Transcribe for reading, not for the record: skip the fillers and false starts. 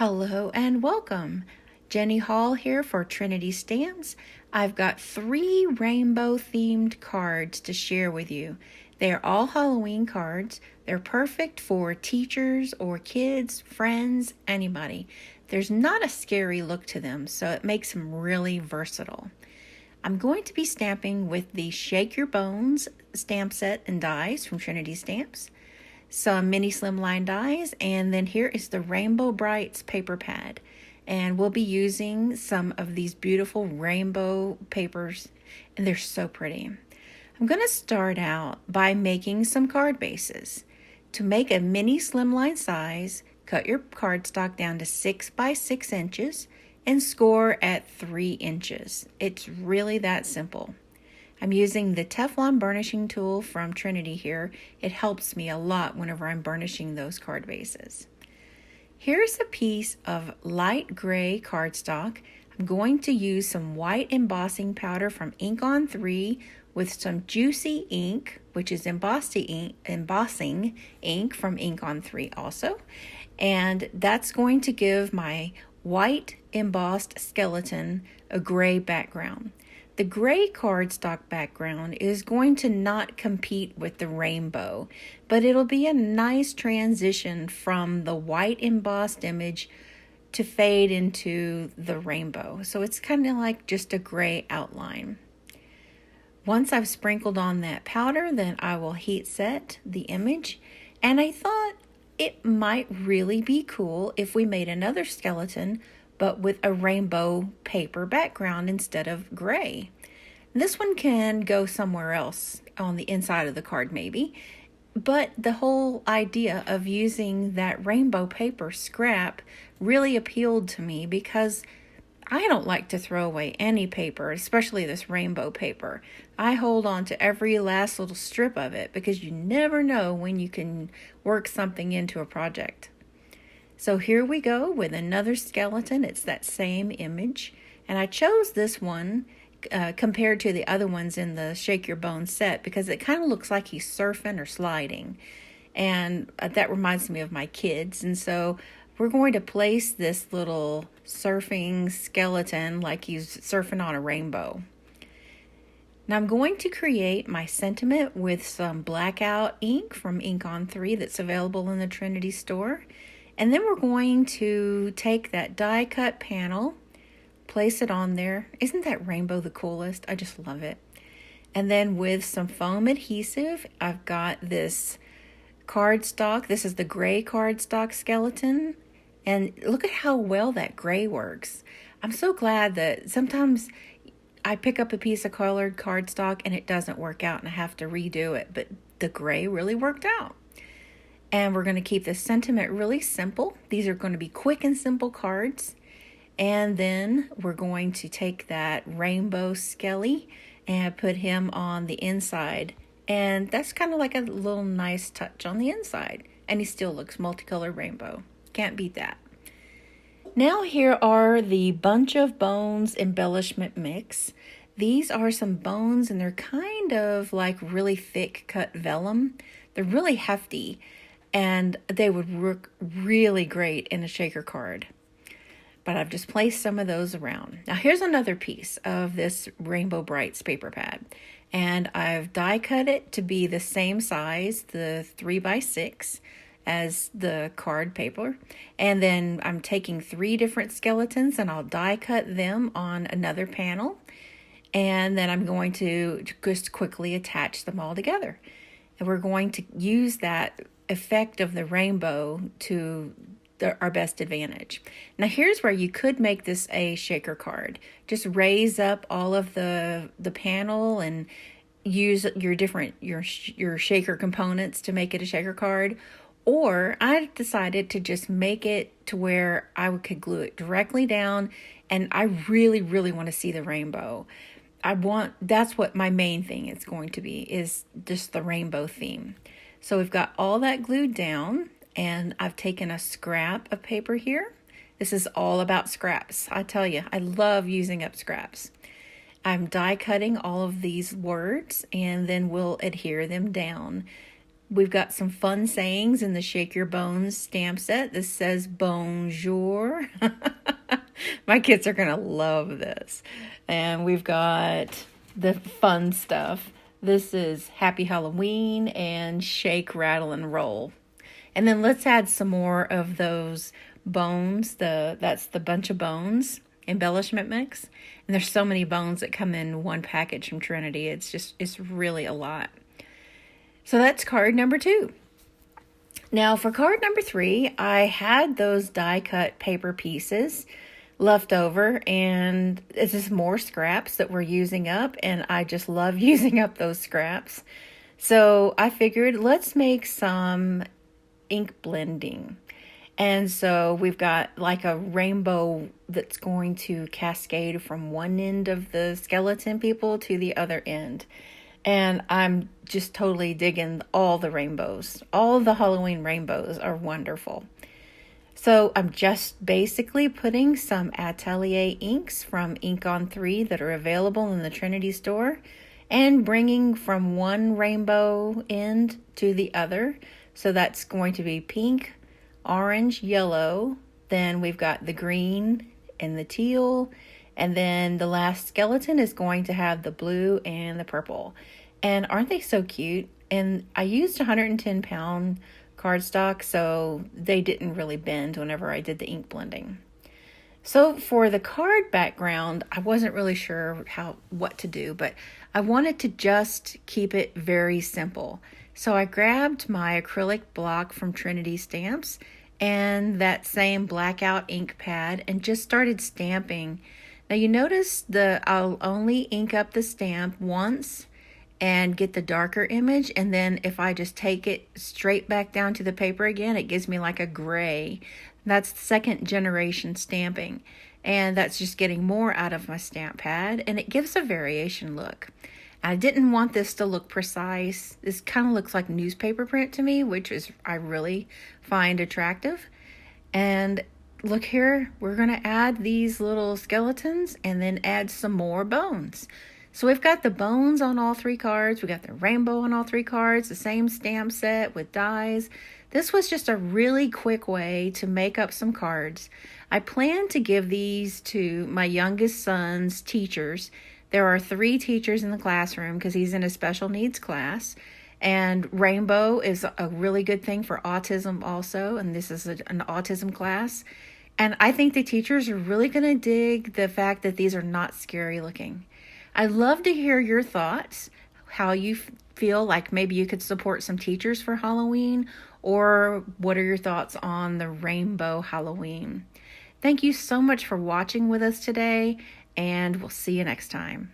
Hello and welcome. Jenny Hall here for Trinity Stamps. I've got 3 rainbow themed cards to share with you. They are all Halloween cards. They're perfect for teachers or kids, friends, anybody. There's not a scary look to them, so it makes them really versatile. I'm going to be stamping with the Shake Your Bones stamp set and dies from Trinity Stamps, some mini slimline dies, and then here is the Rainbow Brights paper pad. And we'll be using some of these beautiful rainbow papers, and they're so pretty. I'm going to start out by making some card bases. To make a mini slimline size, cut your cardstock down to 6 by 6 inches and score at 3 inches. It's really that simple. I'm using the Teflon burnishing tool from Trinity here. It helps me a lot whenever I'm burnishing those card bases. Here's a piece of light gray cardstock. I'm going to use some white embossing powder from Ink on 3 with some juicy ink, which is embossing ink from Ink on 3 also. And that's going to give my white embossed skeleton a gray background. The gray cardstock background is going to not compete with the rainbow, but it'll be a nice transition from the white embossed image to fade into the rainbow. So it's kind of like just a gray outline. Once I've sprinkled on that powder, then I will heat set the image. And I thought it might really be cool if we made another skeleton but with a rainbow paper background instead of gray. This one can go somewhere else on the inside of the card maybe, but the whole idea of using that rainbow paper scrap really appealed to me because I don't like to throw away any paper, especially this rainbow paper. I hold on to every last little strip of it because you never know when you can work something into a project. So here we go with another skeleton. It's that same image. And I chose this one compared to the other ones in the Shake Your Bones set because it kind of looks like he's surfing or sliding. And that reminds me of my kids. And so we're going to place this little surfing skeleton like he's surfing on a rainbow. Now I'm going to create my sentiment with some blackout ink from Ink on 3 that's available in the Trinity store. And then we're going to take that die cut panel, place it on there. Isn't that rainbow the coolest? I just love it. And then with some foam adhesive, I've got this cardstock. This is the gray cardstock skeleton. And look at how well that gray works. I'm so glad that sometimes I pick up a piece of colored cardstock and it doesn't work out and I have to redo it. But the gray really worked out. And we're going to keep this sentiment really simple. These are going to be quick and simple cards. And then we're going to take that rainbow skelly and put him on the inside. And that's kind of like a little nice touch on the inside. And he still looks multicolored rainbow. Can't beat that. Now here are the Bunch of Bones embellishment mix. These are some bones and they're kind of like really thick cut vellum. They're really hefty. And they would work really great in a shaker card. But I've just placed some of those around. Now here's another piece of this Rainbow Brights paper pad. And I've die cut it to be the same size, the 3 by 6, as the card paper. And then I'm taking 3 different skeletons and I'll die cut them on another panel. And then I'm going to just quickly attach them all together. And we're going to use that effect of the rainbow to our best advantage. Now here's where you could make this a shaker card. Just raise up all of the panel and use your shaker components to make it a shaker card. Or I decided to just make it to where I could glue it directly down, and I really, really want to see the rainbow. That's what my main thing is going to be, is just the rainbow theme. So we've got all that glued down, and I've taken a scrap of paper here. This is all about scraps. I tell you, I love using up scraps. I'm die cutting all of these words, and then we'll adhere them down. We've got some fun sayings in the Shake Your Bones stamp set. This says bonjour. My kids are going to love this. And we've got the fun stuff. This is Happy Halloween and Shake, Rattle, and Roll. And then let's add some more of those bones. That's the bunch of bones embellishment mix. And there's so many bones that come in one package from Trinity. It's really a lot. So that's card number 2. Now for card number 3, I had those die cut paper pieces left over, and it's just more scraps that we're using up, and I just love using up those scraps. So I figured let's make some ink blending. And so we've got like a rainbow that's going to cascade from one end of the skeleton people to the other end. And I'm just totally digging all the rainbows. All of the Halloween rainbows are wonderful. So I'm just basically putting some Atelier inks from Ink on 3 that are available in the Trinity store and bringing from one rainbow end to the other. So that's going to be pink, orange, yellow. Then we've got the green and the teal. And then the last skeleton is going to have the blue and the purple. And aren't they so cute? And I used 110-pound cardstock, so they didn't really bend whenever I did the ink blending. So for the card background, I wasn't really sure what to do, but I wanted to just keep it very simple. So I grabbed my acrylic block from Trinity Stamps and that same blackout ink pad and just started stamping. Now you notice I'll only ink up the stamp once and get the darker image, and then if I just take it straight back down to the paper again, it gives me like a gray. That's second generation stamping, and that's just getting more out of my stamp pad, and it gives a variation look. I didn't want this to look precise. This kind of looks like newspaper print to me, which I really find attractive. And look here, we're going to add these little skeletons and then add some more bones. So we've got the bones on all 3 cards. We got the rainbow on all 3 cards, the same stamp set with dies. This was just a really quick way to make up some cards. I plan to give these to my youngest son's teachers. There are 3 teachers in the classroom because he's in a special needs class. And rainbow is a really good thing for autism also. And this is an autism class. And I think the teachers are really going to dig the fact that these are not scary looking. I'd love to hear your thoughts, how you feel like maybe you could support some teachers for Halloween, or what are your thoughts on the rainbow Halloween? Thank you so much for watching with us today, and we'll see you next time.